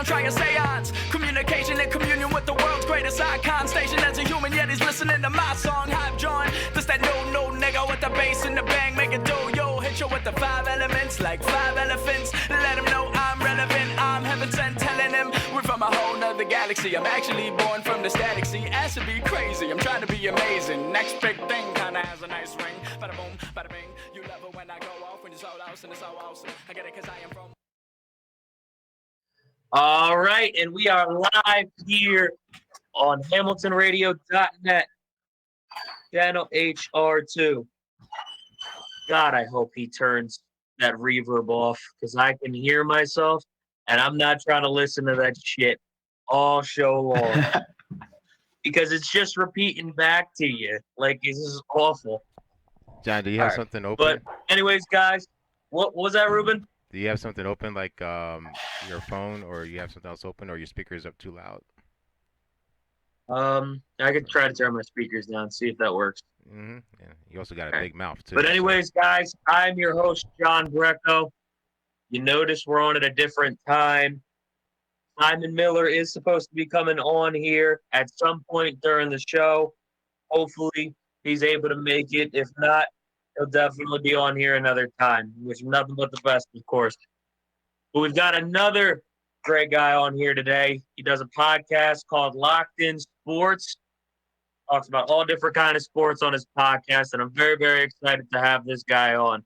don't try a seance. Communication and communion with the world's greatest icon. Station as a human, yet he's listening to my song. I've joined this that no nigga with the bass and the bang. Make it do, yo, hit you with the 5 elements like 5 elephants. Let him know I'm relevant, I'm heaven sent, telling him we're from a whole nother galaxy. I'm actually born from the static sea. Ass to be crazy, I'm trying to be amazing. Next big thing kinda has a nice ring. Bada boom, bada bing. You love it when I go off, when you're so lost and it's so awesome. I get it cause I am from. All right, and we are live here on HamiltonRadio.net, channel HR2. God, I hope he turns that reverb off because I can hear myself, and I'm not trying to listen to that shit all show long because it's just repeating back to you. Like, this is awful. John, do you have something open? But anyways, guys, what was that, Ruben? Do you have something open like your phone, or you have something else open, or your speakers up too loud? I could try to turn my speakers down, see if that works. Mm-hmm. Yeah. You also got a big mouth, too. But anyways, guys, I'm your host, John Greco. You notice we're on at a different time. SimonMiller is supposed to be coming on here at some point during the show. Hopefully, he's able to make it. If not, he'll definitely be on here another time. Wish him nothing but the best, of course. But we've got another great guy on here today. He does a podcast called Locked In Sports. Talks about all different kind of sports on his podcast, and I'm very, very excited to have this guy on.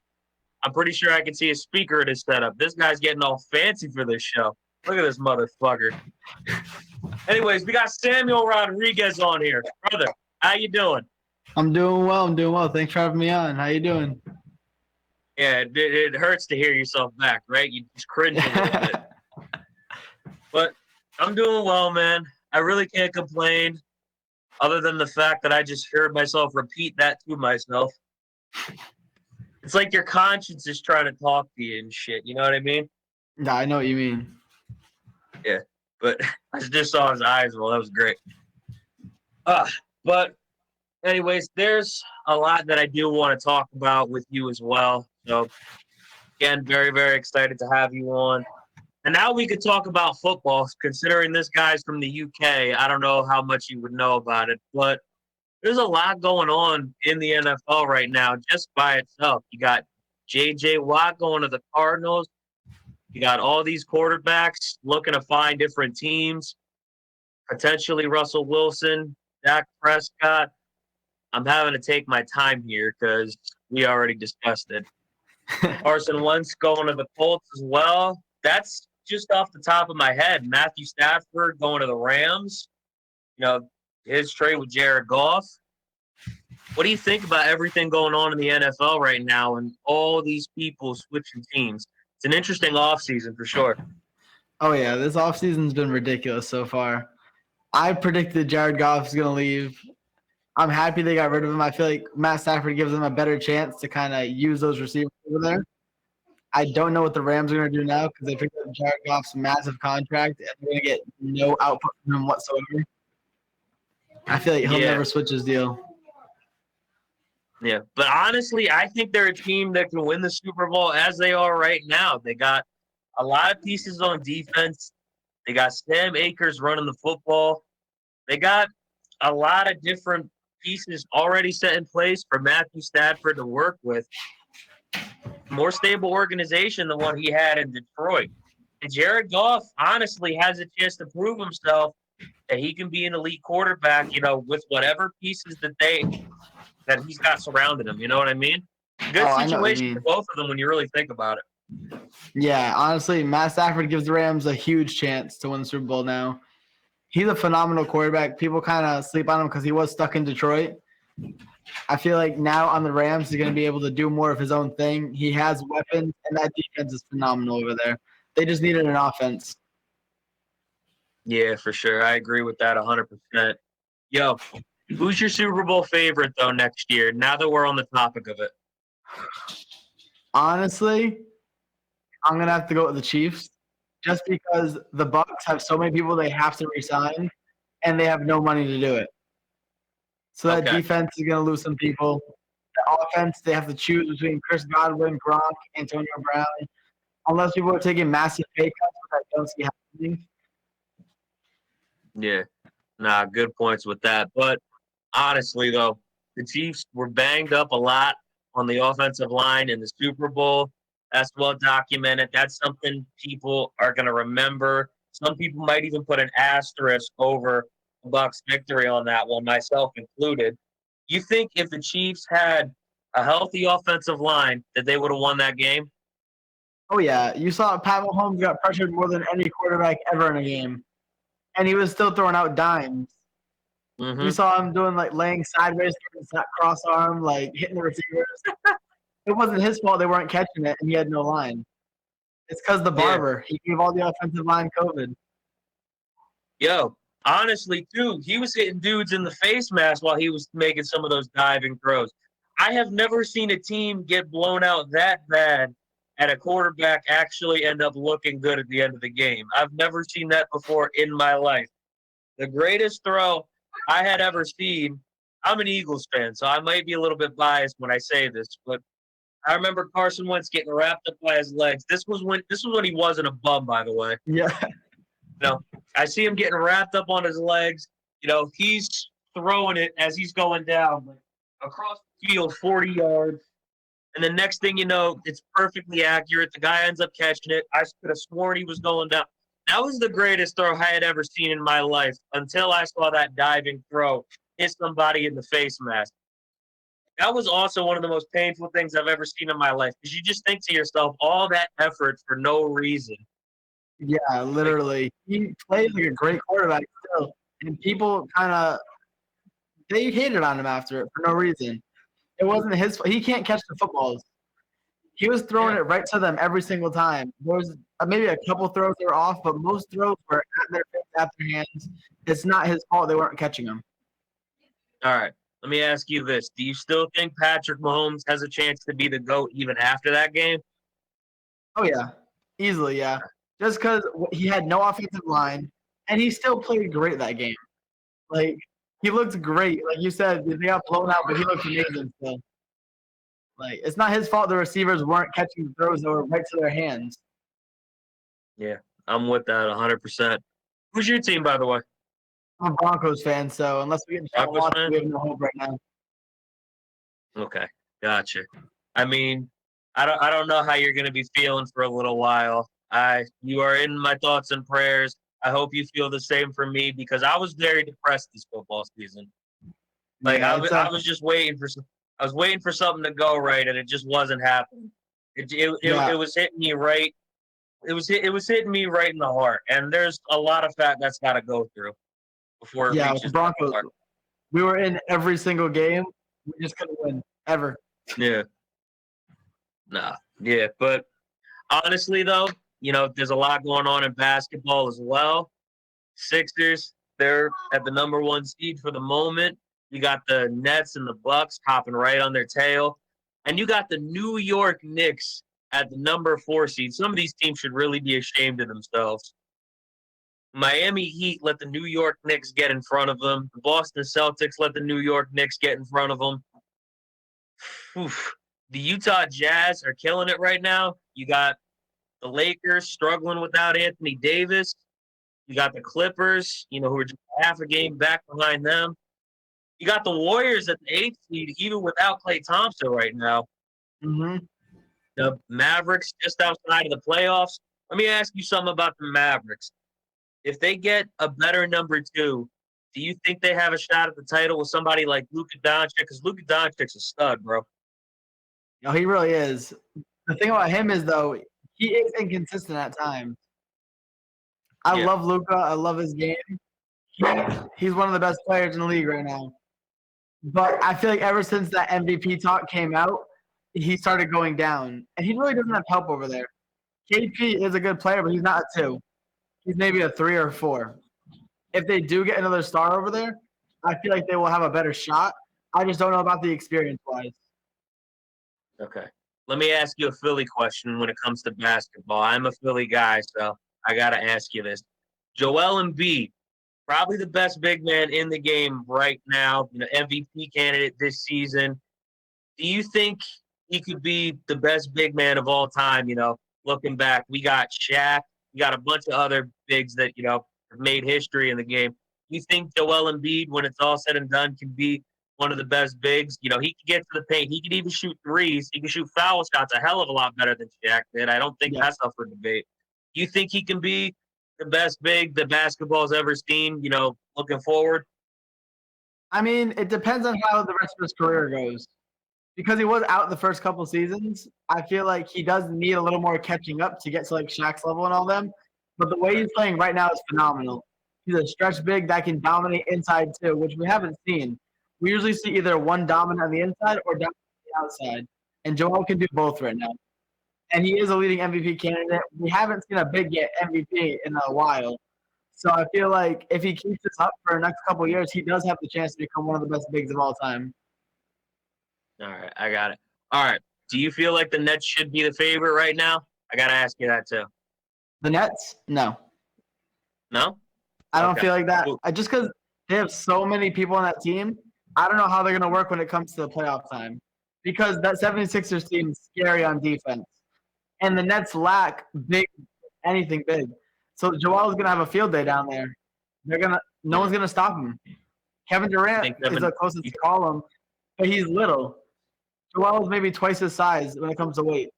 I'm pretty sure I can see a speaker at his setup. This guy's getting all fancy for this show. Look at this motherfucker. Anyways, we got Samuel Rodriguez on here. Brother, how you doing? I'm doing well. Thanks for having me on. How you doing? Yeah, it hurts to hear yourself back, right? You just cringe a little bit. But I'm doing well, man. I really can't complain other than the fact that I just heard myself repeat that to myself. It's like your conscience is trying to talk to you and shit. You know what I mean? Yeah, I know what you mean. Yeah, but I just saw his eyes. Well, that was great. But anyways, there's a lot that I do want to talk about with you as well. So, again, very, very excited to have you on. And now we could talk about football, considering this guy's from the UK. I don't know how much you would know about it, but there's a lot going on in the NFL right now just by itself. You got J.J. Watt going to the Cardinals. You got all these quarterbacks looking to find different teams, potentially Russell Wilson, Dak Prescott. I'm having to take my time here because we already discussed it. Carson Wentz going to the Colts as well. That's just off the top of my head. Matthew Stafford going to the Rams. You know, his trade with Jared Goff. What do you think about everything going on in the NFL right now and all these people switching teams? It's an interesting offseason for sure. Oh, yeah. This offseason's been ridiculous so far. I predicted Jared Goff is going to leave. I'm happy they got rid of him. I feel like Matt Stafford gives them a better chance to kind of use those receivers over there. I don't know what the Rams are going to do now because they picked up Jared Goff's massive contract and they're going to get no output from him whatsoever. I feel like he'll never switch his deal. Yeah, but honestly, I think they're a team that can win the Super Bowl as they are right now. They got a lot of pieces on defense. They got Sam Akers running the football. They got a lot of different pieces already set in place for Matthew Stafford to work with. More stable organization than what he had in Detroit. And Jared Goff honestly has a chance to prove himself that he can be an elite quarterback, you know, with whatever pieces that he's got surrounded him. You know what I mean? Good situation for both of them when you really think about it. Yeah, honestly, Matt Stafford gives the Rams a huge chance to win the Super Bowl now. He's a phenomenal quarterback. People kind of sleep on him because he was stuck in Detroit. I feel like now on the Rams, he's going to be able to do more of his own thing. He has weapons, and that defense is phenomenal over there. They just needed an offense. Yeah, for sure. I agree with that 100%. Yo, who's your Super Bowl favorite, though, next year, now that we're on the topic of it? Honestly, I'm going to have to go with the Chiefs just because the Bucs have so many people they have to resign, and they have no money to do it. So that defense is going to lose some people. The offense, they have to choose between Chris Godwin, Gronk, Antonio Brown. Unless people are taking massive pay cuts, which I don't see happening, Yeah. Nah, good points with that. But honestly, though, the Chiefs were banged up a lot on the offensive line in the Super Bowl. That's well documented. That's something people are going to remember. Some people might even put an asterisk over the Bucks' victory on that one, myself included. You think if the Chiefs had a healthy offensive line, that they would have won that game? Oh yeah, you saw Pat Mahomes got pressured more than any quarterback ever in a game, and he was still throwing out dimes. You Mm-hmm. saw him doing like laying sideways, cross arm, like hitting the receivers. It wasn't his fault they weren't catching it, and he had no line. It's because the Yeah. barber he gave all the offensive line COVID. Yo, honestly, too, he was hitting dudes in the face mask while he was making some of those diving throws. I have never seen a team get blown out that bad and a quarterback actually end up looking good at the end of the game. I've never seen that before in my life. The greatest throw I had ever seen. I'm an Eagles fan, so I might be a little bit biased when I say this, but I remember Carson Wentz getting wrapped up by his legs. This was when he wasn't a bum, by the way. Yeah, I see him getting wrapped up on his legs. He's throwing it as he's going down like, across the field 40 yards. And the next thing you know, it's perfectly accurate. The guy ends up catching it. I could have sworn he was going down. That was the greatest throw I had ever seen in my life until I saw that diving throw hit somebody in the face mask. That was also one of the most painful things I've ever seen in my life because you just think to yourself, all that effort for no reason. yeah, Like, literally. He played like a great quarterback still, and people kind of they hated on him after it for no reason. It wasn't his. He can't catch the footballs. He was throwing yeah. it right to them every single time. There was maybe a couple throws that were off, but most throws were at their face, at their hands. It's not his fault they weren't catching them. All right. Let me ask you this. Do you still think Patrick Mahomes has a chance to be the GOAT even after that game? Oh yeah, easily, yeah. Just because he had no offensive line, and he still played great that game. Like he looked great. Like you said, they got blown out, but he looked amazing still. Like it's not his fault the receivers weren't catching the throws that were right to their hands. Yeah, I'm with that 100%. Who's your team, by the way? I'm a Broncos fan, so unless we get Deshaun Broncos Watson, fan? we have no hope right now. Okay, gotcha. I mean, I don't know how you're going to be feeling for a little while. You are in my thoughts and prayers. I hope you feel the same for me because I was very depressed this football season. Like Yeah, I was just waiting for I was waiting for something to go right, and it just wasn't happening. yeah, It was hitting me right. It was hitting me right in the heart, and there's a lot of fat that's got to go through before it yeah. With the reaches that Broncos, part. we were in every single game. We just couldn't win ever. Yeah, nah, yeah. But honestly, though, there's a lot going on in basketball as well. Sixers, they're at the number one seed for the moment. You got the Nets and the Bucks hopping right on their tail, and you got the New York Knicks at the number 4 seed. Some of these teams should really be ashamed of themselves. Miami Heat let the New York Knicks get in front of them. The Boston Celtics let the New York Knicks get in front of them. Oof. The Utah Jazz are killing it right now. You got the Lakers struggling without Anthony Davis. You got the Clippers, who are just half a game back behind them. You got the Warriors at the 8th seed, even without Klay Thompson right now. Hmm. The Mavericks just outside of the playoffs. Let me ask you something about the Mavericks. If they get a better number 2, do you think they have a shot at the title with somebody like Luka Doncic? Because Luka Doncic's a stud, bro. No, he really is. The thing about him is though, he is inconsistent at times. I Yeah. love Luca. I love his game. He's one of the best players in the league right now. But I feel like ever since that MVP talk came out, he started going down, and he really doesn't have help over there. KP is a good player, but he's not a 2. He's maybe a 3 or a 4. If they do get another star over there, I feel like they will have a better shot. I just don't know about the experience wise. Okay. Let me ask you a Philly question when it comes to basketball. I'm a Philly guy, so I got to ask you this. Joel Embiid, probably the best big man in the game right now, MVP candidate this season. Do you think he could be the best big man of all time? Looking back, we got Shaq, we got a bunch of other bigs that, have made history in the game. You think Joel Embiid, when it's all said and done, can be one of the best bigs? You know, he can get to the paint. He can even shoot threes. He can shoot foul shots a hell of a lot better than Shaq did. I don't think Yeah. that's up for debate. You think he can be the best big that basketball's ever seen, you know, looking forward? I mean, it depends on how the rest of his career goes. Because he was out the first couple seasons, I feel like he does need a little more catching up to get to like Shaq's level and all them. But the way he's playing right now is phenomenal. He's a stretch big that can dominate inside too, which we haven't seen. We usually see either one dominant on the inside or dominant on the outside. And Joel can do both right now. And he is a leading MVP candidate. We haven't seen a big get MVP in a while. So I feel like if he keeps this up for the next couple of years, he does have the chance to become one of the best bigs of all time. All right, I got it. All right. Do you feel like the Nets should be the favorite right now? I got to ask you that too. The Nets? No. No? I don't Okay. feel like that. Cool. Just because they have so many people on that team, I don't know how they're going to work when it comes to the playoff time. Because that 76ers team is scary on defense. And the Nets lack anything big. So Joel's going to have a field day down there. No one's going to stop him. Kevin Durant is the closest to call him, but he's little. Joel is maybe twice his size when it comes to weight.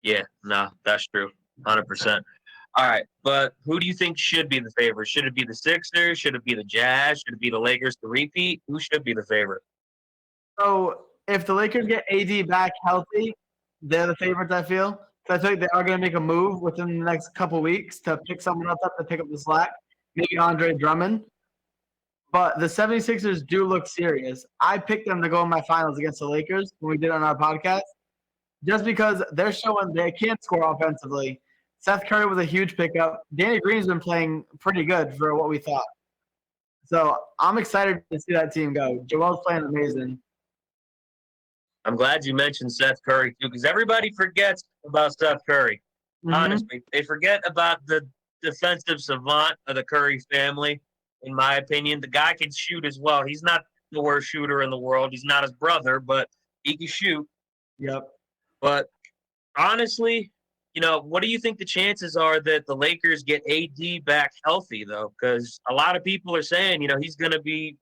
Yeah, no, that's true. 100%. All right, but who do you think should be the favorite? Should it be the Sixers? Should it be the Jazz? Should it be the Lakers to repeat? Who should be the favorite? So if the Lakers get AD back healthy, they're the favorites, I feel. So I think they are going to make a move within the next couple weeks to pick someone else up to pick up the slack. Maybe Andre Drummond. But the 76ers do look serious. I picked them to go in my finals against the Lakers when we did on our podcast, just because they're showing they can score offensively. Seth Curry was a huge pickup. Danny Green's been playing pretty good for what we thought. So I'm excited to see that team go. Joel's playing amazing. I'm glad you mentioned Seth Curry too, because everybody forgets about Seth Curry. Mhm. Honestly, they forget about the defensive savant of the Curry family. In my opinion, the guy can shoot as well. He's not the worst shooter in the world. He's not his brother, but he can shoot. Yep. But honestly, you know, what do you think the chances are that the Lakers get AD back healthy, though? Because a lot of people are saying, you know, he's going to be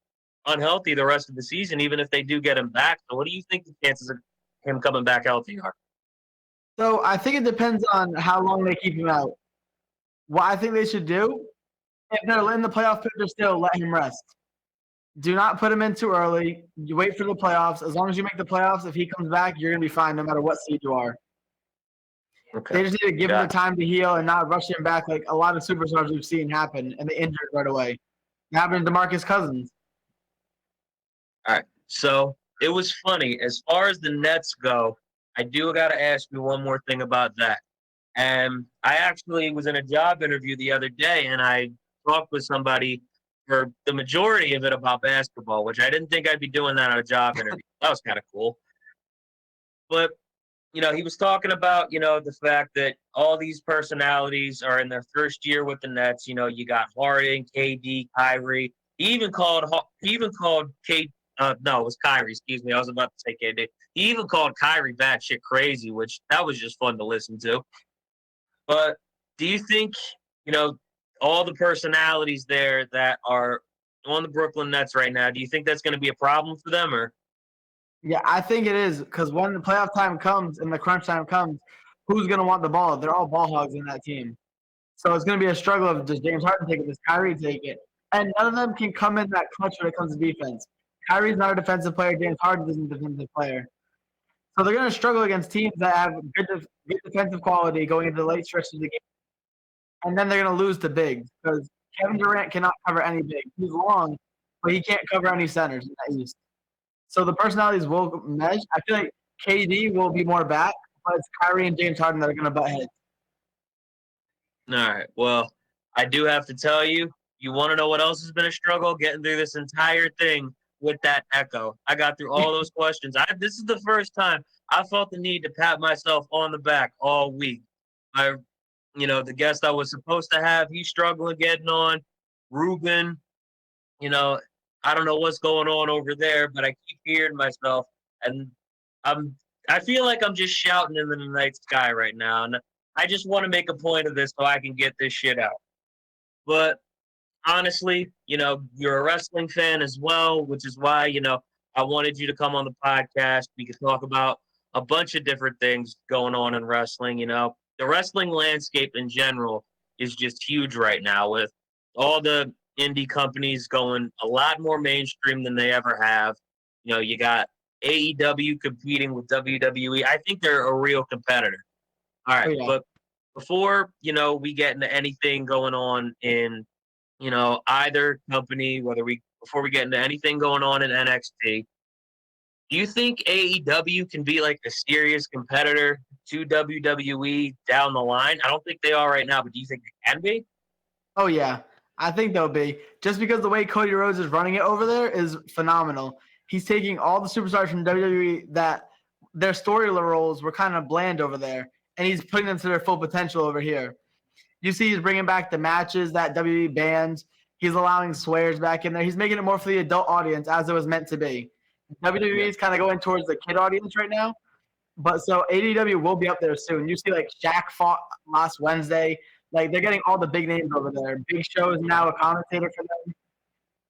unhealthy the rest of the season, even if they do get him back. So what do you think the chances of him coming back healthy are? So I think it depends on how long they keep him out. What I think they should do, if they're in the playoff picture still, let him rest. Do not put him in too early. You wait for the playoffs. As long as you make the playoffs, if he comes back, you're going to be fine no matter what seed you are. Okay. They just need to give him the time to heal and not rush him back like a lot of superstars we've seen happen, and they injured right away. It happened to DeMarcus Cousins. All right. So it was funny. As far as the Nets go, I do got to ask you one more thing about that. And I actually was in a job interview the other day, and I talked with somebody for the majority of it about basketball, which I didn't think I'd be doing that on a job interview. That was kind of cool. But, you know, he was talking about, you know, the fact that all these personalities are in their first year with the Nets. You know, you got Harden, KD, Kyrie. He even called K. No, it was Kyrie. Excuse me. I was about to say KD. He even called Kyrie batshit crazy, which that was just fun to listen to. But do you think, you know, all the personalities there that are on the Brooklyn Nets right now, do you think that's going to be a problem for them, or? Yeah, I think it is because when the playoff time comes and the crunch time comes, who's going to want the ball? They're all ball hogs in that team. So it's going to be a struggle of does James Harden take it? Does Kyrie take it? And none of them can come in that clutch when it comes to defense. Kyrie's not a defensive player. James Harden isn't a defensive player. So they're going to struggle against teams that have good defensive quality going into the late stretches of the game. And then they're going to lose to bigs because Kevin Durant cannot cover any big. He's long, but he can't cover any centers in the East. So the personalities will mesh. I feel like KD will be more back, but it's Kyrie and James Harden that are going to butt heads. All right. Well, I do have to tell you, you want to know what else has been a struggle? Getting through this entire thing with that echo. I got through all those questions. This is the first time I felt the need to pat myself on the back all week. The guest I was supposed to have, he's struggling getting on. Ruben, you know, I don't know what's going on over there, but I keep hearing myself, and I feel like I'm just shouting in the night sky right now, and I just want to make a point of this so I can get this shit out. But honestly, you're a wrestling fan as well, which is why, I wanted you to come on the podcast. We could talk about a bunch of different things going on in wrestling. The wrestling landscape in general is just huge right now with all the indie companies going a lot more mainstream than they ever have. You got AEW competing with WWE. I think they're a real competitor. All Oh right, yeah. but before, we get into anything going on in either company, before we get into anything going on in NXT, do you think AEW can be like a serious competitor to WWE down the line? I don't think they are right now, but do you think they can be? Oh yeah. I think they'll be. Just because the way Cody Rhodes is running it over there is phenomenal. He's taking all the superstars from WWE that their story roles were kind of bland over there, and he's putting them to their full potential over here. You see, he's bringing back the matches that WWE bans. He's allowing swears back in there. He's making it more for the adult audience as it was meant to be. WWE is kind of going towards the kid audience right now. But so AEW will be up there soon. You see, like Shaq fought last Wednesday. Like they're getting all the big names over there. Big Show is now a commentator for them.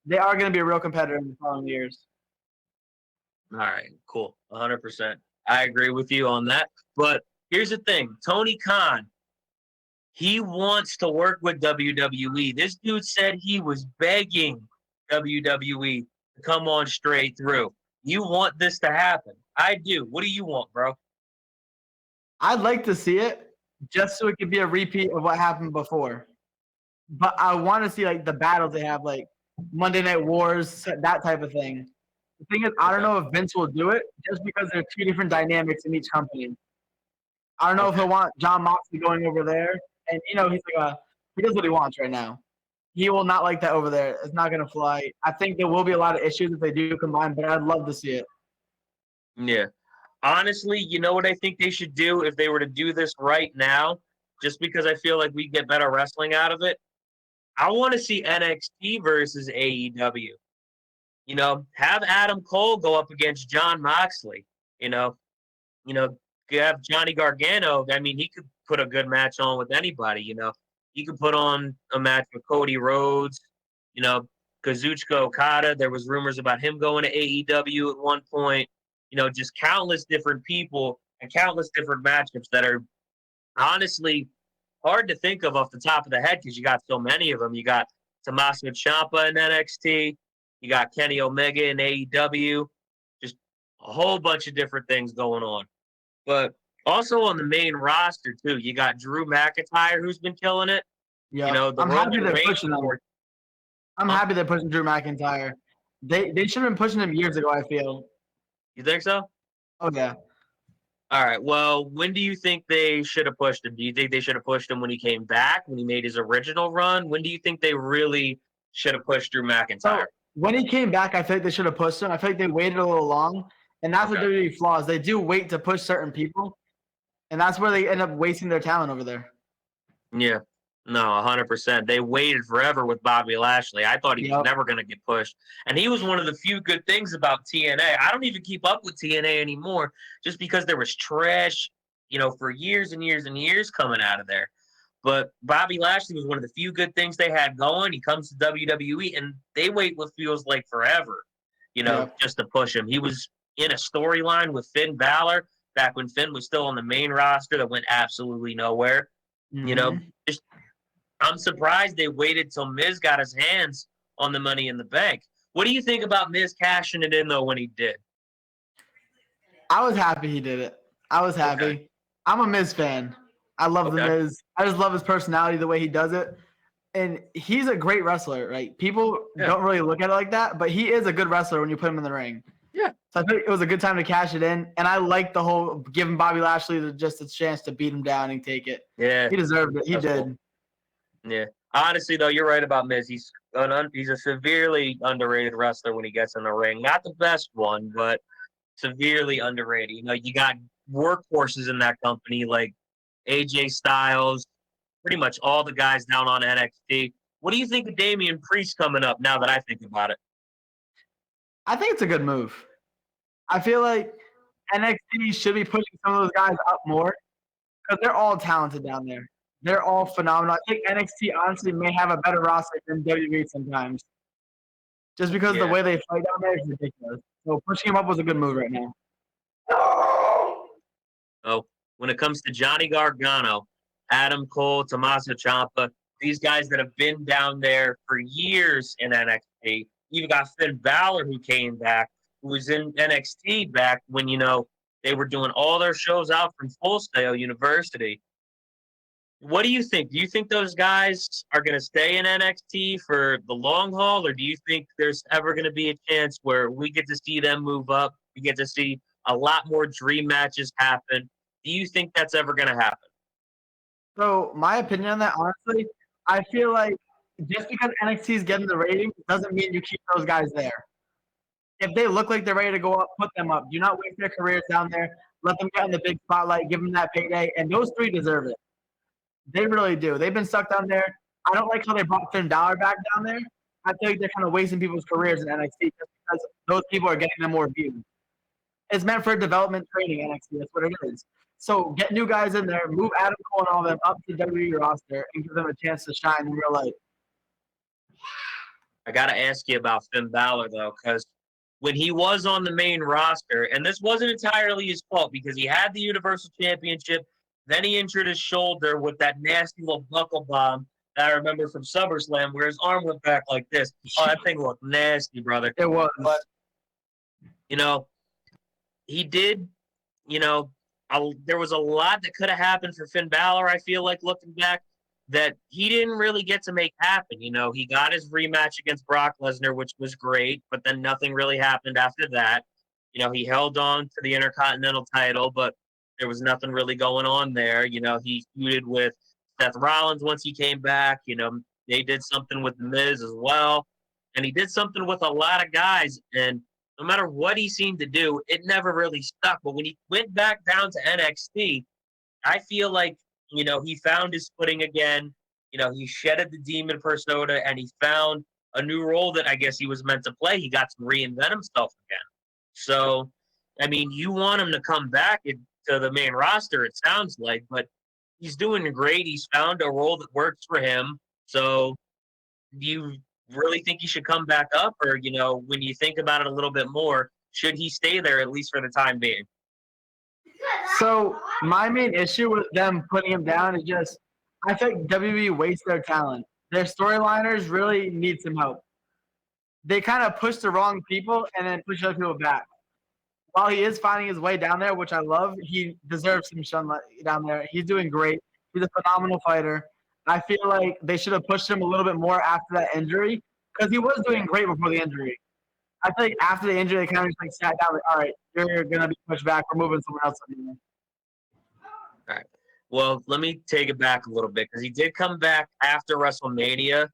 They are going to be a real competitor in the following years. All right, cool. 100%. I agree with you on that. But here's the thing, Tony Khan, he wants to work with WWE. This dude said he was begging WWE to come on straight through. You want this to happen? I do. What do you want, bro? I'd like to see it just so it could be a repeat of what happened before. But I want to see like the battles they have, like Monday Night Wars, that type of thing. The thing is, I don't know if Vince will do it just because there are two different dynamics in each company. I don't know if he'll want John Moxley going over there, and he's like he does what he wants right now. He will not like that over there. It's not gonna fly. I think there will be a lot of issues if they do combine, but I'd love to see it. Yeah. Honestly, you know what I think they should do if they were to do this right now, just because I feel like we get better wrestling out of it? I want to see NXT versus AEW. Have Adam Cole go up against John Moxley. You know, you have Johnny Gargano. I mean, he could put a good match on with anybody. He could put on a match with Cody Rhodes. You know, Kazuchika Okada. There was rumors about him going to AEW at one point. Just countless different people and countless different matchups that are honestly hard to think of off the top of the head because you got so many of them. You got Tommaso Ciampa in NXT. You got Kenny Omega in AEW. Just a whole bunch of different things going on. But also on the main roster, too, you got Drew McIntyre, who's been killing it. Yeah, The I'm happy Roman they're Reigns pushing him. I'm happy they're pushing Drew McIntyre. They should have been pushing him years ago, I feel. You think so? Oh yeah. All right. Well, when do you think they should have pushed him? Do you think they should have pushed him when he came back, when he made his original run? When do you think they really should have pushed Drew McIntyre? So when he came back, I feel like they should have pushed him. I feel like they waited a little long, and that's what WWE flaws. They do wait to push certain people, and that's where they end up wasting their talent over there. Yeah. No, 100%. They waited forever with Bobby Lashley. I thought he was never going to get pushed. And he was one of the few good things about TNA. I don't even keep up with TNA anymore just because there was trash, for years and years and years coming out of there. But Bobby Lashley was one of the few good things they had going. He comes to WWE, and they wait what feels like forever, just to push him. He was in a storyline with Finn Balor back when Finn was still on the main roster that went absolutely nowhere. Just I'm surprised they waited till Miz got his hands on the Money in the Bank. What do you think about Miz cashing it in, though, when he did? I was happy he did it. I was happy. Okay. I'm a Miz fan. I love the Miz. I just love his personality, the way he does it. And he's a great wrestler, right? People don't really look at it like that, but he is a good wrestler when you put him in the ring. Yeah. So I think it was a good time to cash it in. And I like the whole giving Bobby Lashley just a chance to beat him down and take it. Yeah. He deserved it. He did. Cool. Yeah. Honestly, though, you're right about Miz. He's a severely underrated wrestler when he gets in the ring. Not the best one, but severely underrated. You got workhorses in that company like AJ Styles, pretty much all the guys down on NXT. What do you think of Damian Priest coming up now that I think about it? I think it's a good move. I feel like NXT should be pushing some of those guys up more because they're all talented down there. They're all phenomenal. I think NXT honestly may have a better roster than WWE sometimes, just because the Yeah. way they fight down there is ridiculous. So pushing him up was a good move right now. Oh, when it comes to Johnny Gargano, Adam Cole, Tommaso Ciampa, these guys that have been down there for years in NXT. You've got Finn Balor who came back, who was in NXT back when, they were doing all their shows out from Full Sail University. What do you think? Do you think those guys are going to stay in NXT for the long haul, or do you think there's ever going to be a chance where we get to see them move up? We get to see a lot more dream matches happen. Do you think that's ever going to happen? So my opinion on that, honestly, I feel like just because NXT is getting the ratings doesn't mean you keep those guys there. If they look like they're ready to go up, put them up. Do not waste their careers down there. Let them get in the big spotlight. Give them that payday. And those three deserve it. They really do. They've been stuck down there. I don't like how they brought Finn Balor back down there. I feel like they're kind of wasting people's careers in NXT just because those people are getting them more views. It's meant for development training, NXT. That's what it is. So get new guys in there, move Adam Cole and all of them up to WWE roster, and give them a chance to shine in real life. I got to ask you about Finn Balor, though, because when he was on the main roster, and this wasn't entirely his fault because he had the Universal Championship, then he injured his shoulder with that nasty little buckle bomb that I remember from SummerSlam where his arm went back like this. Oh, that thing looked nasty, brother. It was. But, he did, there was a lot that could have happened for Finn Balor, I feel like, looking back, that he didn't really get to make happen. He got his rematch against Brock Lesnar, which was great, but then nothing really happened after that. He held on to the Intercontinental title, but there was nothing really going on there. He feuded with Seth Rollins once he came back. They did something with The Miz as well. And he did something with a lot of guys. And no matter what he seemed to do, it never really stuck. But when he went back down to NXT, I feel like, he found his footing again. He shedded the demon persona and he found a new role that I guess he was meant to play. He got to reinvent himself again. So, I mean, you want him to come back to the main roster, it sounds like, but he's doing great. He's found a role that works for him. So, do you really think he should come back up? Or, when you think about it a little bit more, should he stay there at least for the time being? So my main issue with them putting him down is just I think WWE wastes their talent. Their storyliners really need some help. They kind of push the wrong people and then push other people back. While he is finding his way down there, which I love, he deserves some shine down there. He's doing great. He's a phenomenal fighter. I feel like they should have pushed him a little bit more after that injury because he was doing great before the injury. I feel like after the injury, they kind of just like sat down like, all right, you're going to be pushed back. We're moving someone else in. All right. Well, let me take it back a little bit because he did come back after WrestleMania.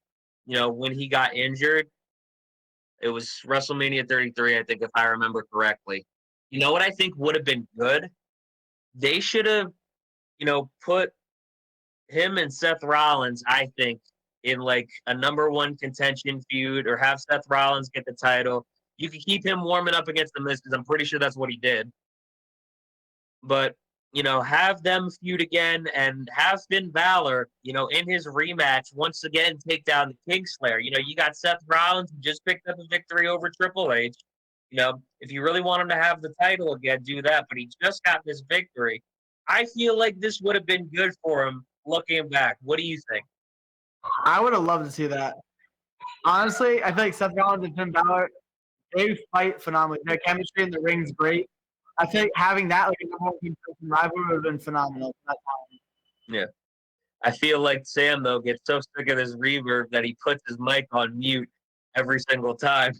When he got injured, it was WrestleMania 33, I think, if I remember correctly. You know what I think would have been good? They should have, put him and Seth Rollins, I think, in like a number one contention feud or have Seth Rollins get the title. You could keep him warming up against The Miz because I'm pretty sure that's what he did. But, have them feud again and have Finn Balor, in his rematch once again take down the Kingslayer. You got Seth Rollins who just picked up a victory over Triple H. If you really want him to have the title again, do that. But he just got this victory. I feel like this would have been good for him looking back. What do you think? I would have loved to see that. Honestly, I feel like Seth Rollins and Finn Balor, they fight phenomenally. Their chemistry in the ring's great. I feel like having that like a number one rivalry would have been phenomenal. Yeah. I feel like Sam, though, gets so sick of this reverb that he puts his mic on mute every single time.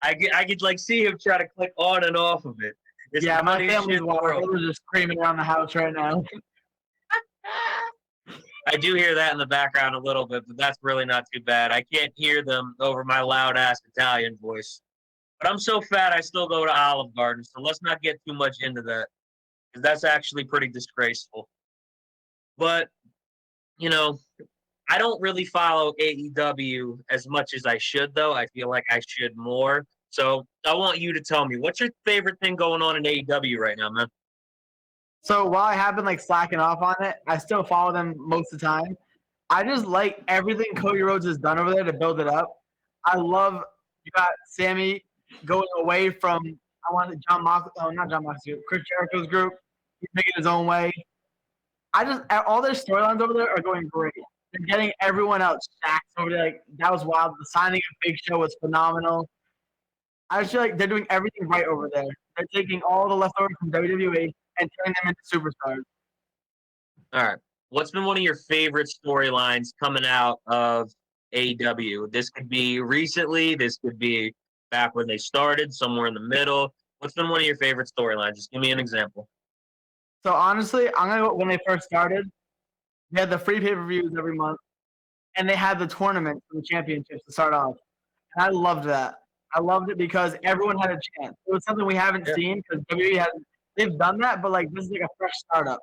I could like see him try to click on and off of it. It's yeah, the my funniest shit family's in the world. They're just screaming around the house right now. I do hear that in the background a little bit, but that's really not too bad. I can't hear them over my loud-ass Italian voice. But I'm so fat I still go to Olive Garden, so let's not get too much into that because that's actually pretty disgraceful. But, I don't really follow AEW as much as I should, though. I feel like I should more. So I want you to tell me, what's your favorite thing going on in AEW right now, man? So while I have been like slacking off on it, I still follow them most of the time. I just like everything Cody Rhodes has done over there to build it up. I love you got Sammy going away from I wanted John Mox not John Moxley, Chris Jericho's group. He's making his own way. I just all their storylines over there are going great. They're getting everyone else stacked over there. Like that was wild. The signing of Big Show was phenomenal. I just feel like they're doing everything right over there. They're taking all the leftovers from WWE and turning them into superstars. All right. What's been one of your favorite storylines coming out of AEW? This could be recently. This could be back when they started, somewhere in the middle. What's been one of your favorite storylines? Just give me an example. So honestly, I'm gonna go when they first started. They had the free pay-per-views every month, and they had the tournament for the championships to start off. And I loved that. I loved it because everyone had a chance. It was something we haven't seen because WWE has they've done that, but like this is like a fresh startup.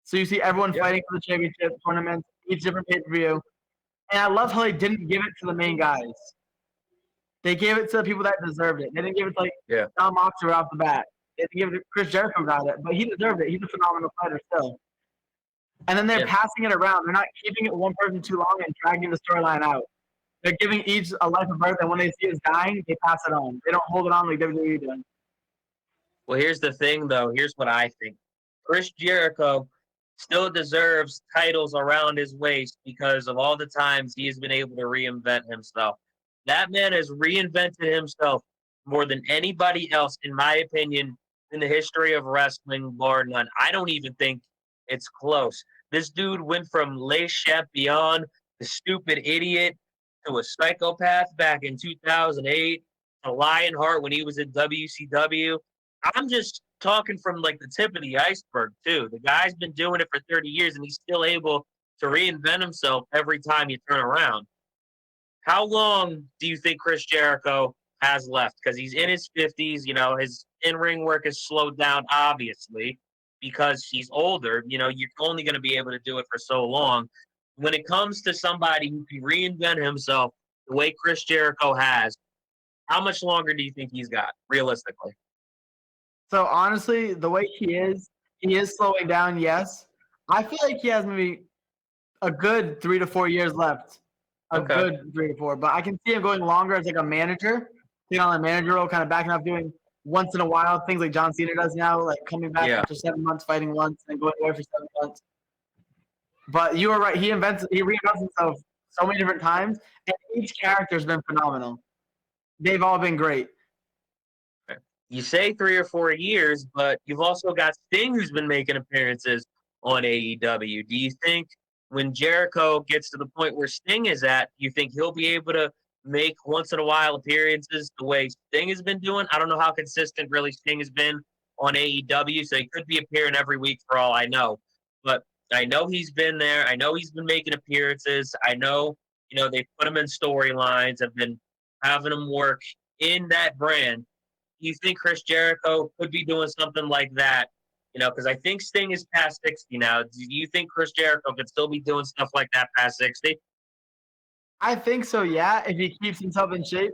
So you see everyone fighting for the championship tournaments, each different pay-per-view. And I love how they didn't give it to the main guys. They gave it to the people that deserved it. They didn't give it to like John Moxley off the bat. They didn't give it to Chris Jericho got it, but he deserved it. He's a phenomenal fighter still. And then they're passing it around. They're not keeping it one person too long and dragging the storyline out. They're giving each a life of birth, and when they see it's dying, they pass it on. They don't hold it on like WWE does. Well, here's the thing, though. Here's what I think. Chris Jericho still deserves titles around his waist because of all the times he has been able to reinvent himself. That man has reinvented himself more than anybody else, in my opinion, in the history of wrestling, bar none. I don't even think it's close. This dude went from Le Champion, the stupid idiot, to a psychopath back in 2008, to Lionheart when he was in WCW. I'm just talking from like the tip of the iceberg, too. The guy's been doing it for 30 years, and he's still able to reinvent himself every time you turn around. How long do you think Chris Jericho has left? Because he's in his 50s. You know, his in-ring work has slowed down, obviously, because he's older. You know, you're only going to be able to do it for so long. When it comes to somebody who can reinvent himself the way Chris Jericho has, how much longer do you think he's got, realistically? So honestly, the way he is slowing down, yes. I feel like he has maybe a good 3 to 4 years left. Good 3 to 4. But I can see him going longer as like a manager, being on a manager role, kind of backing up, doing once in a while things like John Cena does now, like coming back after 7 months, fighting once, and going away for 7 months. But you were right. He reinvents himself so many different times, and each character has been phenomenal. They've all been great. You say 3 or 4 years, but you've also got Sting who's been making appearances on AEW. Do you think when Jericho gets to the point where Sting is at, you think he'll be able to make once-in-a-while appearances the way Sting has been doing? I don't know how consistent really Sting has been on AEW, so he could be appearing every week for all I know. But I know he's been there. I know he's been making appearances. I know, you know, they put him in storylines, have been having him work in that brand. Do you think Chris Jericho could be doing something like that? You know, because I think Sting is past 60 now. Do you think Chris Jericho could still be doing stuff like that past 60? I think so, yeah, if he keeps himself in shape.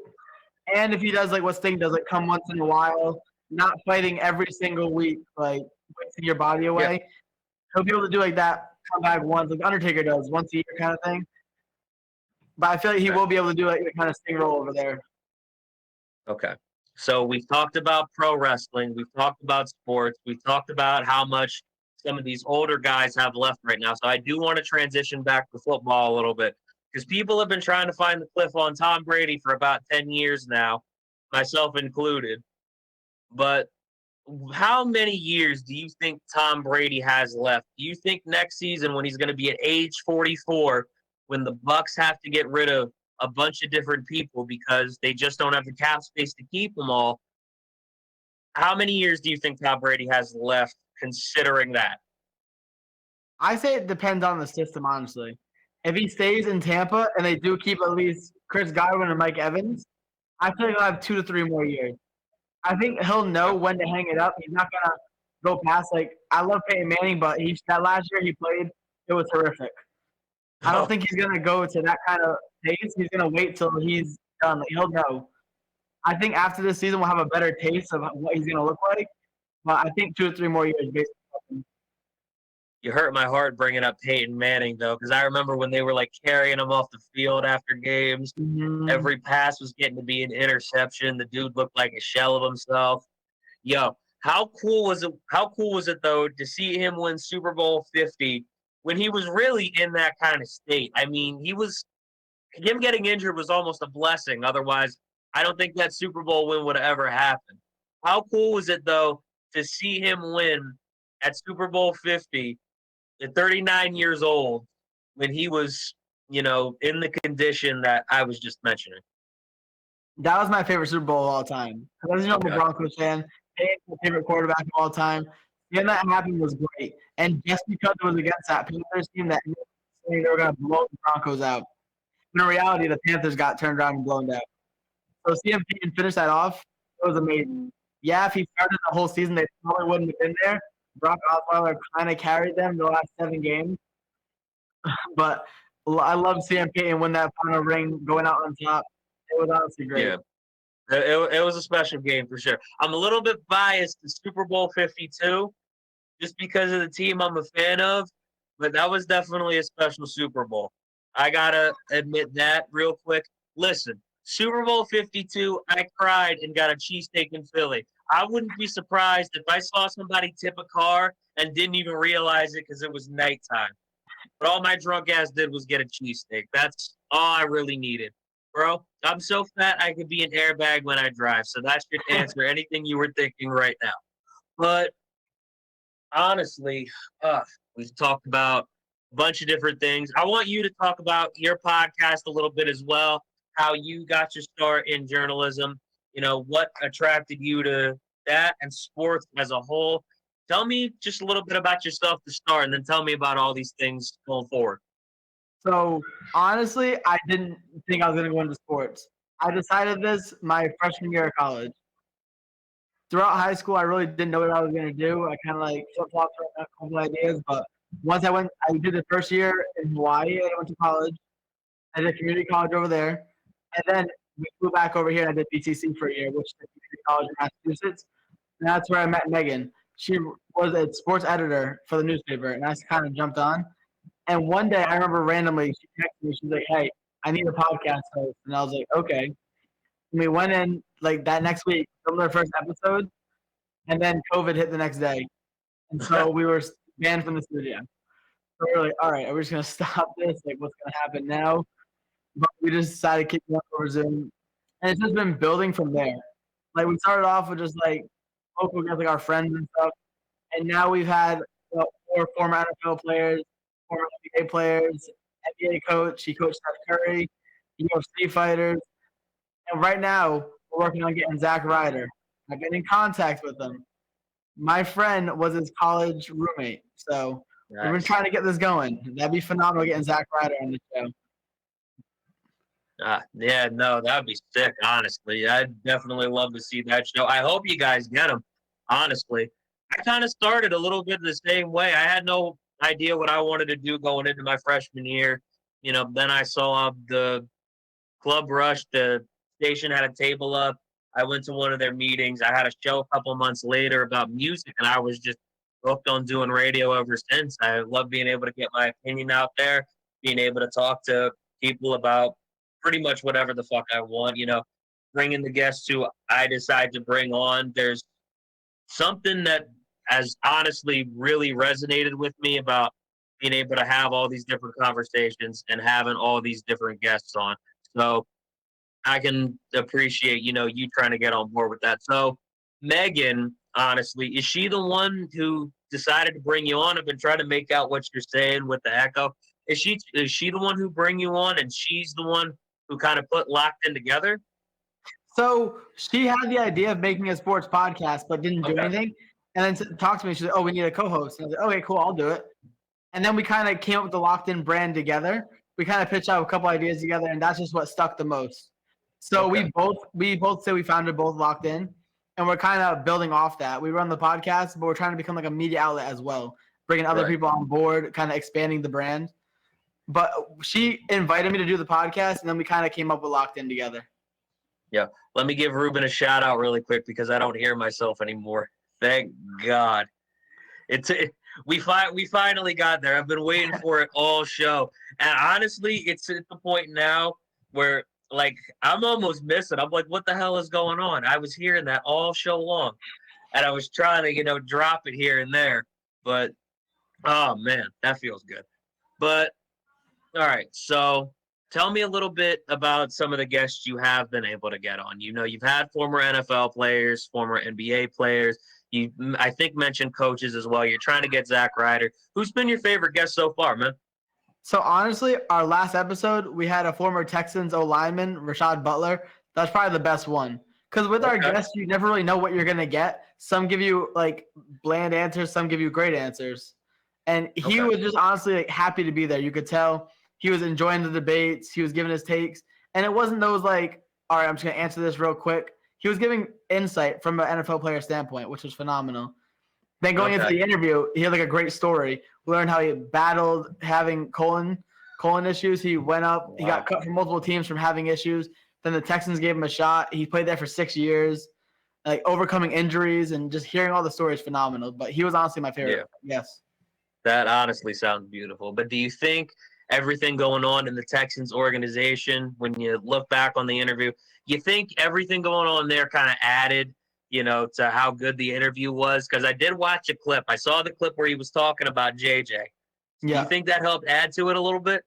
And if he does like what Sting does, like come once in a while, not fighting every single week, like wasting your body away. Yeah. He'll be able to do like that, come back once, like Undertaker does, once a year kind of thing. But I feel like he will be able to do like the kind of Sting role over there. Okay. So we've talked about pro wrestling. We've talked about sports. We've talked about how much some of these older guys have left right now. So I do want to transition back to football a little bit because people have been trying to find the cliff on Tom Brady for about 10 years now, myself included. But how many years do you think Tom Brady has left? Do you think next season when he's going to be at age 44, when the Bucs have to get rid of a bunch of different people because they just don't have the cap space to keep them all, how many years do you think Tom Brady has left considering that? I say it depends on the system, honestly. If he stays in Tampa and they do keep at least Chris Godwin and Mike Evans, I feel like he'll have 2 to 3 more years. I think he'll know when to hang it up. He's not going to go past, like, I love Peyton Manning, but that last year he played, it was horrific. I don't think he's going to go to that kind of pace. He's going to wait till he's done. Like, he'll know. I think after this season we'll have a better taste of what he's going to look like. But I think 2 or 3 more years based on You hurt my heart bringing up Peyton Manning, though, because I remember when they were like carrying him off the field after games. Mhm. Every pass was getting to be an interception. The dude looked like a shell of himself. Yo, how cool was it? How cool was it though to see him win Super Bowl 50 when he was really in that kind of state? I mean, him getting injured was almost a blessing. Otherwise, I don't think that Super Bowl win would have ever happened. How cool was it though to see him win at Super Bowl 50 at 39 years old when he was, in the condition that I was just mentioning? That was my favorite Super Bowl of all time. As you know, I'm a Okay. Broncos fan. Peyton's my favorite quarterback of all time. Seeing that happen was great. And just because it was against that Panthers team that they were going to blow the Broncos out. But in reality, the Panthers got turned around and blown out. So seeing Peyton finish that off, it was amazing. Yeah, if he started the whole season, they probably wouldn't have been there. Brock Osweiler kind of carried them the last 7 games. But I love seeing Peyton win that final ring, going out on top. It was honestly great. Yeah. It was a special game for sure. I'm a little bit biased to Super Bowl 52 just because of the team I'm a fan of, but that was definitely a special Super Bowl. I got to admit that real quick. Listen, Super Bowl 52, I cried and got a cheesesteak in Philly. I wouldn't be surprised if I saw somebody tip a car and didn't even realize it because it was nighttime. But all my drunk ass did was get a cheesesteak. That's all I really needed. Bro, I'm so fat I could be an airbag when I drive. So that should answer anything you were thinking right now. But honestly, we talked about a bunch of different things. I want you to talk about your podcast a little bit as well, how you got your start in journalism, what attracted you to that and sports as a whole. Tell me just a little bit about yourself to start, and then tell me about all these things going forward. So honestly, I didn't think I was going to go into sports. I decided this my freshman year of college. Throughout high school, I really didn't know what I was going to do. I kind of like flip-flopped around a couple ideas, but once I did the first year in Hawaii. I went to college. I did community college over there, and then we flew back over here and I did BCC for a year, which is a community college in Massachusetts. And that's where I met Megan. She was a sports editor for the newspaper, and I just kind of jumped on. And one day, I remember randomly, she texted me. She's like, "Hey, I need a podcast host," and I was like, "Okay." And we went in like that next week, filmed our first episode, and then COVID hit the next day, and so we were banned from the studio. So we were like, "All right, are we just gonna stop this? Like, what's gonna happen now?" But we just decided to keep going over Zoom, and it's just been building from there. Like we started off with just like local guys, like our friends and stuff, and now we've had 4 former NFL players, former NBA players, NBA coach. He coached Steph Curry, UFC fighters, and right now we're working on getting Zach Ryder. I've been in contact with him. My friend was his college roommate, so we've been Nice. trying to get this going. That'd be phenomenal getting Zach Ryder on the show. Yeah, no, that'd be sick, honestly. I'd definitely love to see that show. I hope you guys get them, honestly. I kind of started a little bit the same way. I had no idea what I wanted to do going into my freshman year. Then I saw the Club Rush, the station had a table up. I went to one of their meetings. I had a show a couple months later about music, and I was just hooked on doing radio ever since. I love being able to get my opinion out there, being able to talk to people about pretty much whatever the fuck I want, bringing the guests who I decide to bring on. There's something that has honestly really resonated with me about being able to have all these different conversations and having all these different guests on. So I can appreciate, you trying to get on board with that. So Megan, honestly, is she the one who decided to bring you on? I've been trying to make out what you're saying with the echo. Is she the one who bring you on, and she's the one who kind of put Locked In together? So she had the idea of making a sports podcast, but didn't do Okay. anything. And then talked to me. She's like, "Oh, we need a co-host." And I was like, "Okay, cool, I'll do it." And then we kind of came up with the Locked In brand together. We kind of pitched out a couple ideas together, and that's just what stuck the most. So Okay. we both say we founded both Locked In, and we're kind of building off that. We run the podcast, but we're trying to become like a media outlet as well, bringing other Right. people on board, kind of expanding the brand. But she invited me to do the podcast, and then we kind of came up with Locked In together. Let me give Ruben a shout out really quick because I don't hear myself anymore. Thank God. We finally got there. I've been waiting for it all show. And honestly, it's at the point now where like I'm almost missing. I'm like, what the hell is going on? I was hearing that all show long. And I was trying to, drop it here and there. But oh man, that feels good. But all right, so tell me a little bit about some of the guests you have been able to get on. You've had former NFL players, former NBA players. You, I think, mentioned coaches as well. You're trying to get Zach Ryder. Who's been your favorite guest so far, man? So honestly, our last episode, we had a former Texans O lineman, Rashad Butler. That's probably the best one. Because with our Okay. guests, you never really know what you're gonna get. Some give you like bland answers, some give you great answers. And he Okay. was just honestly like happy to be there. You could tell he was enjoying the debates, he was giving his takes, and it wasn't those like, all right, I'm just gonna answer this real quick. He was giving insight from an NFL player standpoint, which was phenomenal. Then going into Okay. the interview, he had like a great story. We learned how he battled having colon issues. He went up, he got cut from multiple teams from having issues. Then the Texans gave him a shot. He played there for 6 years, like overcoming injuries and just hearing all the stories phenomenal. But he was honestly my favorite. Yes. That honestly sounds beautiful. But do you think everything going on in the Texans organization, when you look back on the interview, you think everything going on there kind of added, to how good the interview was? Because I did watch a clip. I saw the clip where he was talking about JJ. Do Yeah. you think that helped add to it a little bit?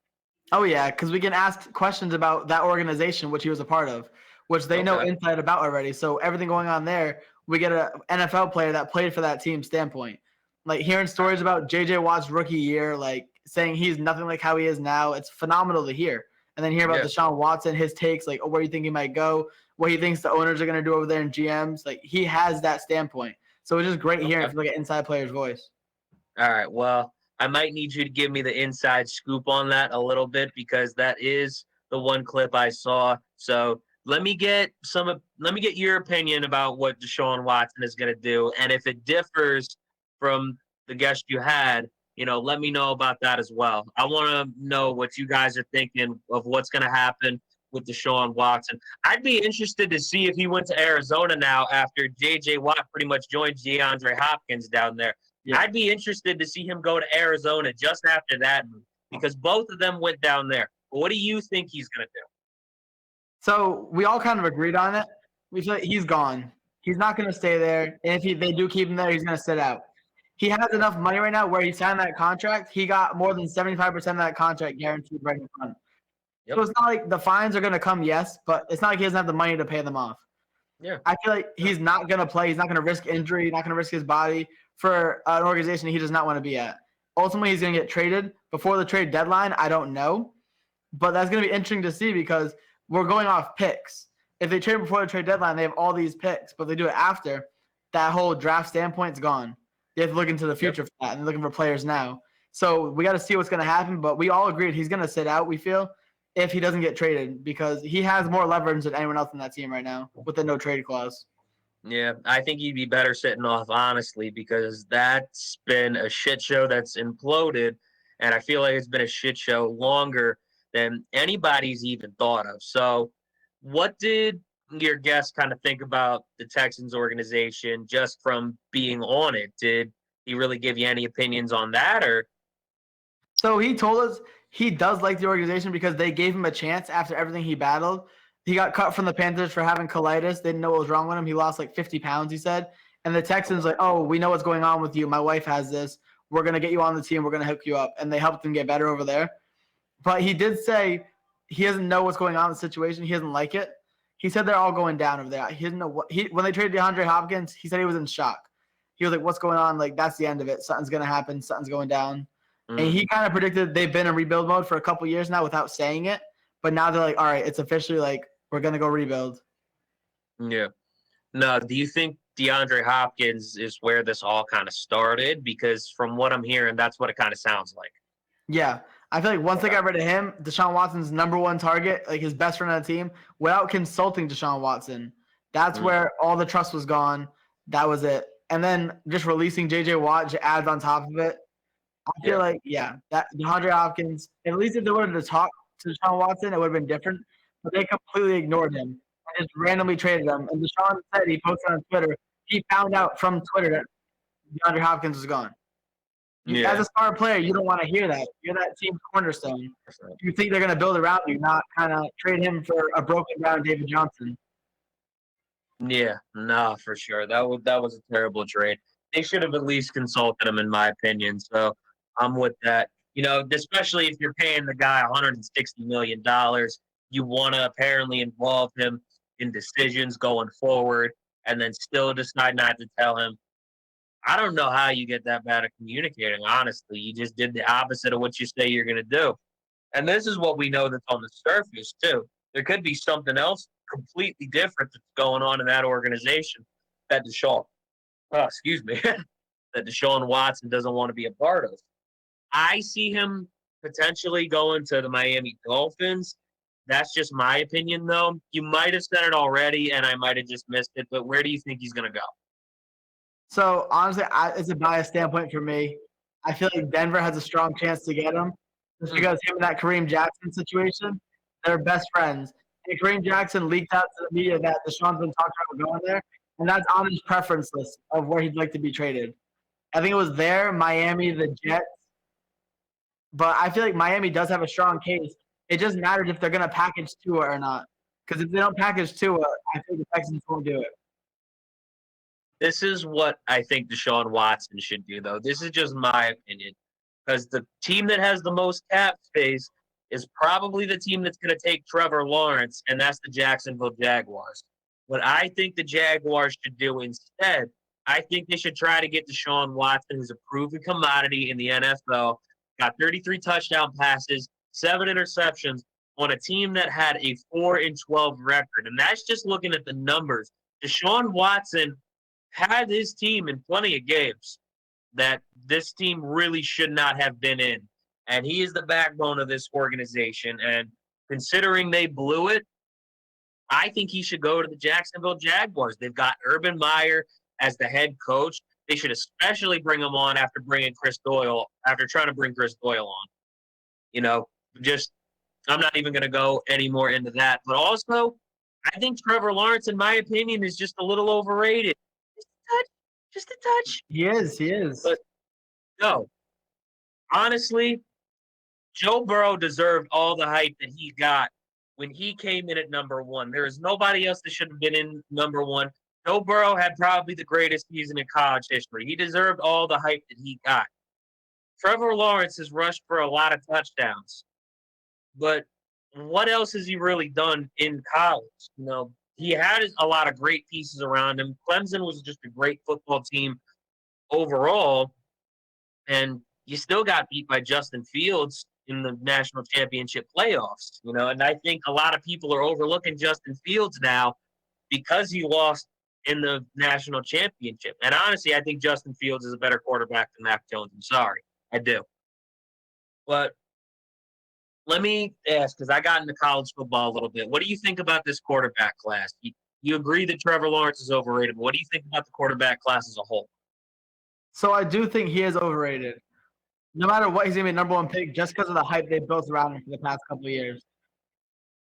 Oh yeah, because we can ask questions about that organization, which he was a part of, which they know Okay. inside about already. So everything going on there, we get an NFL player that played for that team standpoint. Like hearing stories about JJ Watt's rookie year, like saying he's nothing like how he is now, it's phenomenal to hear. And then hear about Yeah. Deshaun Watson, his takes, like where you think he might go, what he thinks the owners are going to do over there in GMs. Like he has that standpoint. So it's just great hearing Okay. from like an inside player's voice. All right. Well, I might need you to give me the inside scoop on that a little bit because that is the one clip I saw. So let me get your opinion about what Deshaun Watson is going to do, and if it differs from the guest you had, let me know about that as well. I want to know what you guys are thinking of what's going to happen with Deshaun Watson. I'd be interested to see if he went to Arizona now after J.J. Watt pretty much joined DeAndre Hopkins down there. Yeah. I'd be interested to see him go to Arizona just after that move because both of them went down there. But what do you think he's going to do? So we all kind of agreed on it. We feel like he's gone. He's not going to stay there. And if they do keep him there, he's going to sit out. He has enough money right now where he signed that contract. He got more than 75% of that contract guaranteed right in front. Yep. So it's not like the fines are going to come, yes, but it's not like he doesn't have the money to pay them off. Yeah. I feel like he's not going to play. He's not going to risk injury. He's not going to risk his body for an organization he does not want to be at. Ultimately, he's going to get traded before the trade deadline. I don't know. But that's going to be interesting to see because we're going off picks. If they trade before the trade deadline, they have all these picks. But if they do it after, that whole draft standpoint's gone. They have to look into the future for that, and they're looking for players now. So we got to see what's going to happen. But we all agreed he's going to sit out, we feel, if he doesn't get traded because he has more leverage than anyone else in that team right now with the no trade clause. Yeah, I think he'd be better sitting off, honestly, because that's been a shit show that's imploded, and I feel like it's been a shit show longer than anybody's even thought of. So what did your guest kind of think about the Texans organization just from being on it? Did he really give you any opinions on that, or? So he told us he does like the organization because they gave him a chance after everything he battled. He got cut from the Panthers for having colitis. They didn't know what was wrong with him. He lost like 50 pounds, he said. And the Texans like, oh, we know what's going on with you. My wife has this. We're going to get you on the team. We're going to hook you up. And they helped him get better over there. But he did say he doesn't know what's going on in the situation. He doesn't like it. He said they're all going down over there. He didn't know what when they traded DeAndre Hopkins, he said he was in shock. He was like, what's going on? Like, that's the end of it. Something's going to happen. Something's going down. And he kind of predicted they've been in rebuild mode for a couple years now without saying it. But now they're like, all right, it's officially like, we're going to go rebuild. Yeah. No, do you think DeAndre Hopkins is where this all kind of started? Because from what I'm hearing, that's what it kind of sounds like. Yeah. I feel like once they got rid of him, Deshaun Watson's number one target, like his best friend on the team, without consulting Deshaun Watson, that's where all the trust was gone. That was it. And then just releasing J.J. Watt just adds on top of it. I feel like, that DeAndre Hopkins, at least if they wanted to talk to Deshaun Watson, it would have been different. But they completely ignored him and just randomly traded him. And Deshaun said he posted on Twitter, he found out from Twitter that DeAndre Hopkins was gone. As Yeah. a star player, you don't want to hear that. You're that team's cornerstone. You think they're going to build around you, not kind of trade him for a broken down David Johnson. Yeah, nah, for sure. That was a terrible trade. They should have at least consulted him, in my opinion. So I'm with that. Especially if you're paying the guy $160 million, you want to apparently involve him in decisions going forward, and then still decide not to tell him. I don't know how you get that bad at communicating. Honestly, you just did the opposite of what you say you're going to do. And this is what we know that's on the surface too. There could be something else completely different that's going on in that organization that excuse me, that Deshaun Watson doesn't want to be a part of. I see him potentially going to the Miami Dolphins. That's just my opinion, though. You might have said it already, and I might have just missed it. But where do you think he's going to go? So honestly, it's a biased standpoint for me. I feel like Denver has a strong chance to get him, just because him and that Kareem Jackson situation, they're best friends. And Kareem Jackson leaked out to the media that Deshaun's been talking about going there, and that's on his preference list of where he'd like to be traded. I think it was there, Miami, the Jets. But I feel like Miami does have a strong case. It just matters if they're going to package Tua or not. Because if they don't package Tua, I think the Texans won't do it. This is what I think Deshaun Watson should do, though. This is just my opinion. Because the team that has the most cap space is probably the team that's going to take Trevor Lawrence, and that's the Jacksonville Jaguars. What I think the Jaguars should do instead, I think they should try to get Deshaun Watson, who's a proven commodity in the NFL, got 33 touchdown passes, 7 interceptions on a team that had a 4-12 record. And that's just looking at the numbers. Deshaun Watson had his team in plenty of games that this team really should not have been in. And he is the backbone of this organization. And considering they blew it, I think he should go to the Jacksonville Jaguars. They've got Urban Meyer as the head coach. They should especially bring him on after trying to bring Chris Doyle on. I'm not even going to go any more into that. But also, I think Trevor Lawrence, in my opinion, is just a little overrated. Just a touch. He is. But no, honestly, Joe Burrow deserved all the hype that he got when he came in at number one. There is nobody else that should have been in number one. Joe Burrow had probably the greatest season in college history. He deserved all the hype that he got. Trevor Lawrence has rushed for a lot of touchdowns. But what else has he really done in college? He had a lot of great pieces around him. Clemson was just a great football team overall. And you still got beat by Justin Fields in the national championship playoffs. And I think a lot of people are overlooking Justin Fields now because he lost in the national championship. And honestly, I think Justin Fields is a better quarterback than Mac Jones. I'm sorry. I do. But let me ask, because I got into college football a little bit. What do you think about this quarterback class? You agree that Trevor Lawrence is overrated, but what do you think about the quarterback class as a whole? So I do think he is overrated. No matter what, he's going to be number one pick just because of the hype they built around him for the past couple of years.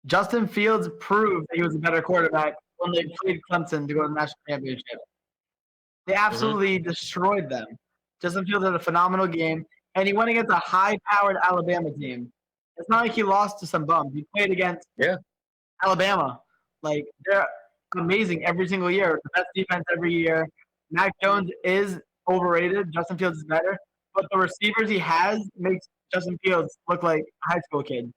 Justin Fields proved that he was a better quarterback when they played Clemson to go to the national championship. They absolutely destroyed them. Justin Fields had a phenomenal game, and he went against a high-powered Alabama team. It's not like he lost to some bums. He played against Alabama. Like, they're amazing every single year. The best defense every year. Mac Jones is overrated. Justin Fields is better. But the receivers he has makes Justin Fields look like a high school kid.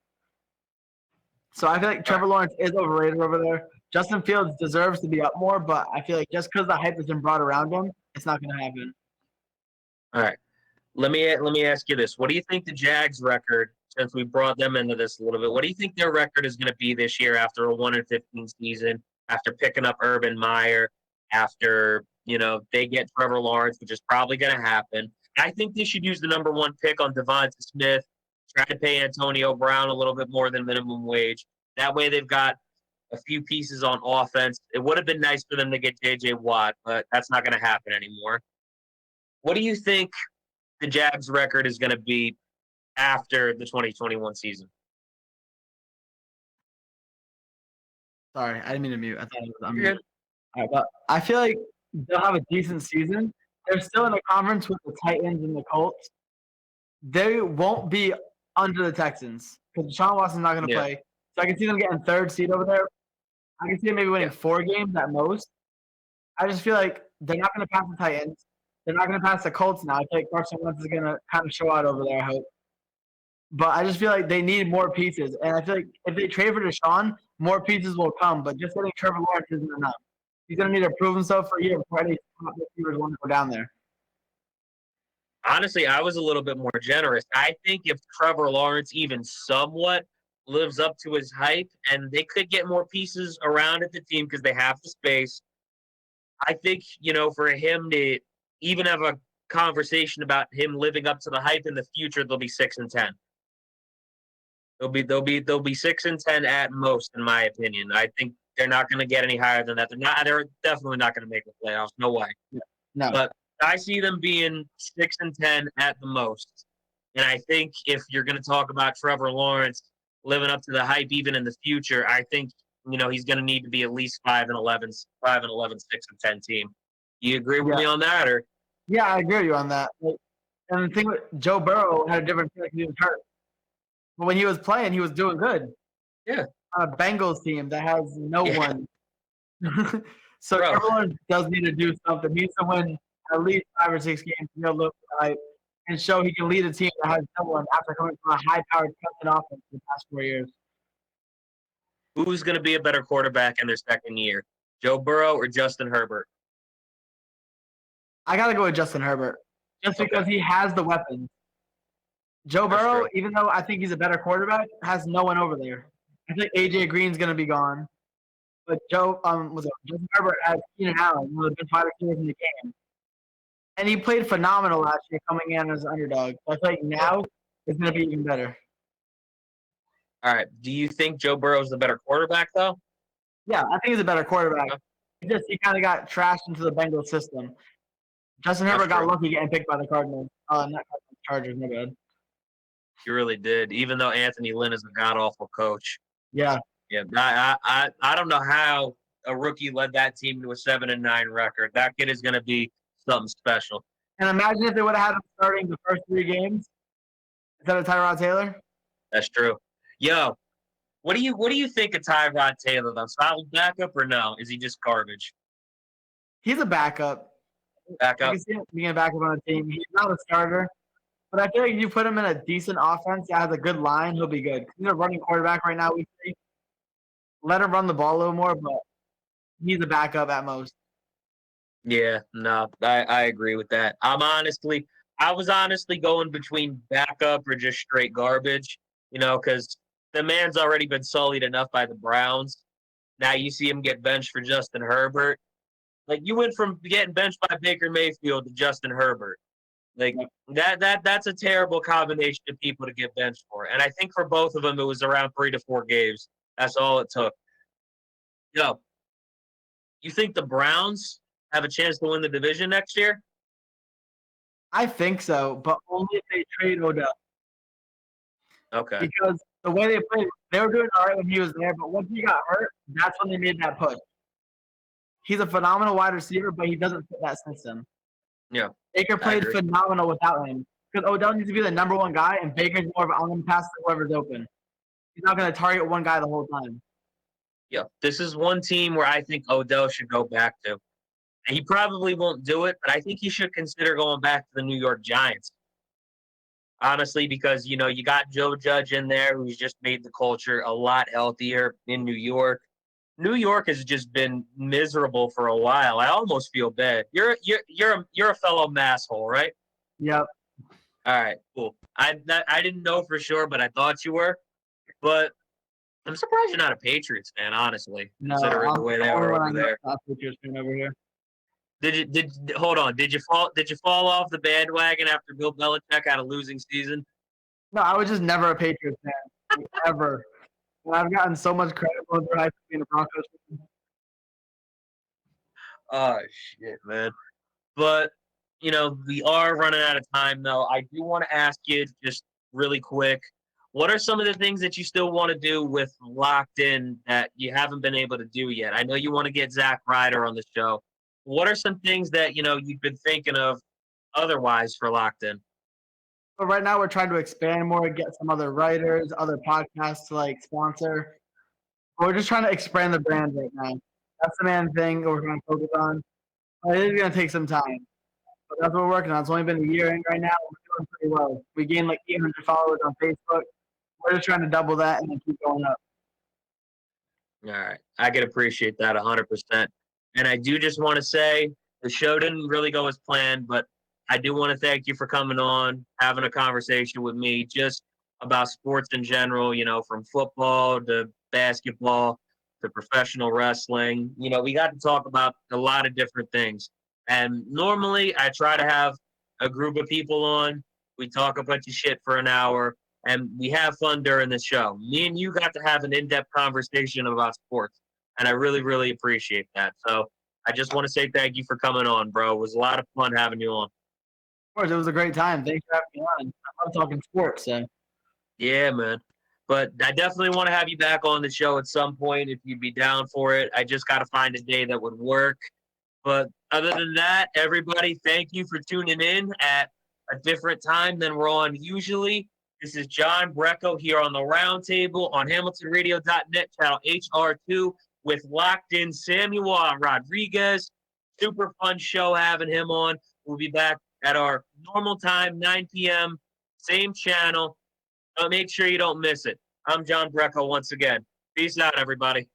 So I feel like Trevor Lawrence is overrated over there. Justin Fields deserves to be up more, but I feel like just because the hype has been brought around him, it's not going to happen. All right. Let me ask you this. What do you think the Jags record, since we brought them into this a little bit, what do you think their record is going to be this year after a 1-15 season, after picking up Urban Meyer, after, they get Trevor Lawrence, which is probably going to happen? I think they should use the number one pick on Devonta Smith, try to pay Antonio Brown a little bit more than minimum wage. That way they've got a few pieces on offense. It would have been nice for them to get J.J. Watt, but that's not going to happen anymore. What do you think the Jags record is going to be after the 2021 season? Sorry, I didn't mean to mute. I thought it was unmuted. All right, but I feel like they'll have a decent season. They're still in the conference with the Titans and the Colts. they won't be under the Texans because Deshaun Watson's not going to Yeah. play. So I can see them getting third seed over there. I can see them maybe winning 4 games at most. I just feel like they're not going to pass the Titans. They're not going to pass the Colts now. I feel like Carson Wentz is going to kind of show out over there, I hope. But I just feel like they need more pieces. And I feel like if they trade for Deshaun, more pieces will come. But just getting Trevor Lawrence isn't enough. He's going to need to prove himself for a year before any top receivers want to go down there. Honestly, I was a little bit more generous. I think if Trevor Lawrence even somewhat lives up to his hype, and they could get more pieces around at the team because they have the space, I think, for him to even have a conversation about him living up to the hype in the future, they'll be 6-10. They'll be 6-10 at most, in my opinion. I think they're not going to get any higher than that. They're definitely not going to make the playoffs. No way. No. But I see them being 6-10 at the most. And I think if you're going to talk about Trevor Lawrence living up to the hype even in the future, I think he's going to need to be at least 5-11, 6-10 team. Do you agree with me on that, or? Yeah, I agree with you on that. And the thing with Joe Burrow had a different thing because he was hurt. But when he was playing, he was doing good. Yeah. On a Bengals team that has no one. So Bro. Trevor Lawrence does need to do something. He needs to win at least 5 or 6 games to look right and show he can lead a team that has no one after coming from a high-powered Clemson offense for the past 4 years. Who's going to be a better quarterback in their second year, Joe Burrow or Justin Herbert? I got to go with Justin Herbert just because he has the weapons. Joe That's Burrow, true. even though I think he's a better quarterback, has no one over there. I think A.J. Green's going to be gone. But Justin Herbert has Keenan Allen, one of the best wide receivers in the game. And he played phenomenal last year coming in as an underdog. So I feel like now it's going to be even better. All right. Do you think Joe Burrow's the better quarterback, though? Yeah, I think he's a better quarterback. Okay. He kind of got trashed into the Bengals system. Justin Herbert got lucky getting picked by the Cardinals. Not Cardinals, Chargers, my bad. He really did, even though Anthony Lynn is a god-awful coach. Yeah. Yeah, I don't know how a rookie led that team to a 7-9 record. That kid is going to be something special. And imagine if they would have had him starting the first 3 games instead of Tyrod Taylor. That's true. Yo, what do you think of Tyrod Taylor, though? Solid backup or no? Is he just garbage? He's a backup. I Backup? can see him being a backup on a team. He's not a starter. But I feel like if you put him in a decent offense that has a good line, he'll be good. He's a running quarterback right now, we see. Let him run the ball a little more, but he's a backup at most. Yeah, no, I agree with that. I was honestly going between backup or just straight garbage, because the man's already been sullied enough by the Browns. Now you see him get benched for Justin Herbert. Like, you went from getting benched by Baker Mayfield to Justin Herbert. Like, that's a terrible combination of people to get benched for. And I think for both of them, it was around 3 to 4 games. That's all it took. Yo, you think the Browns have a chance to win the division next year? I think so, but only if they trade Odell. Okay. Because the way they played, they were doing all right when he was there, but once he got hurt, that's when they made that push. He's a phenomenal wide receiver, but he doesn't fit that system. Yeah. Baker played phenomenal without him. Because Odell needs to be the number 1 guy, and Baker's more of I'm going to pass to whoever's open. He's not going to target one guy the whole time. Yeah. This is one team where I think Odell should go back to. And he probably won't do it, but I think he should consider going back to the New York Giants. Honestly, because, you got Joe Judge in there, who's just made the culture a lot healthier in New York. New York has just been miserable for a while. I almost feel bad. You're a fellow masshole, right? Yep. All right, cool. I didn't know for sure, but I thought you were. But I'm surprised you're not a Patriots fan, honestly, considering the way they are over there. Patriots fan over here. Hold on? Did you fall off the bandwagon after Bill Belichick had a losing season? No, I was just never a Patriots fan, like, ever. And I've gotten so much credit for being a Broncos fan. Oh shit, man! But we are running out of time, though. I do want to ask you just really quick. What are some of the things that you still want to do with Locked In that you haven't been able to do yet? I know you want to get Zach Ryder on the show. What are some things that you've been thinking of otherwise for Locked In? But right now we're trying to expand more, get some other writers, other podcasts to like sponsor. We're just trying to expand the brand right now. That's the main thing we're going to focus on. But it is going to take some time. But that's what we're working on. It's only been a year in right now. We're doing pretty well. We gained like 800 followers on Facebook. We're just trying to double that and then keep going up. All right. I can appreciate that 100%. And I do just want to say the show didn't really go as planned, but I do want to thank you for coming on, having a conversation with me just about sports in general, from football to basketball to professional wrestling. We got to talk about a lot of different things. And normally I try to have a group of people on. We talk a bunch of shit for an hour and we have fun during the show. Me and you got to have an in-depth conversation about sports, and I really, really appreciate that. So I just want to say thank you for coming on, bro. It was a lot of fun having you on. Of course, it was a great time. Thanks for having me on. I love talking sports. So. Yeah, man. But I definitely want to have you back on the show at some point if you'd be down for it. I just got to find a day that would work. But other than that, everybody, thank you for tuning in at a different time than we're on usually. This is John Brecco here on the Roundtable on HamiltonRadio.net, channel HR2, with locked in Samuel Rodriguez. Super fun show having him on. We'll be back at our normal time, 9 p.m., same channel. So make sure you don't miss it. I'm John Brecco once again. Peace out, everybody.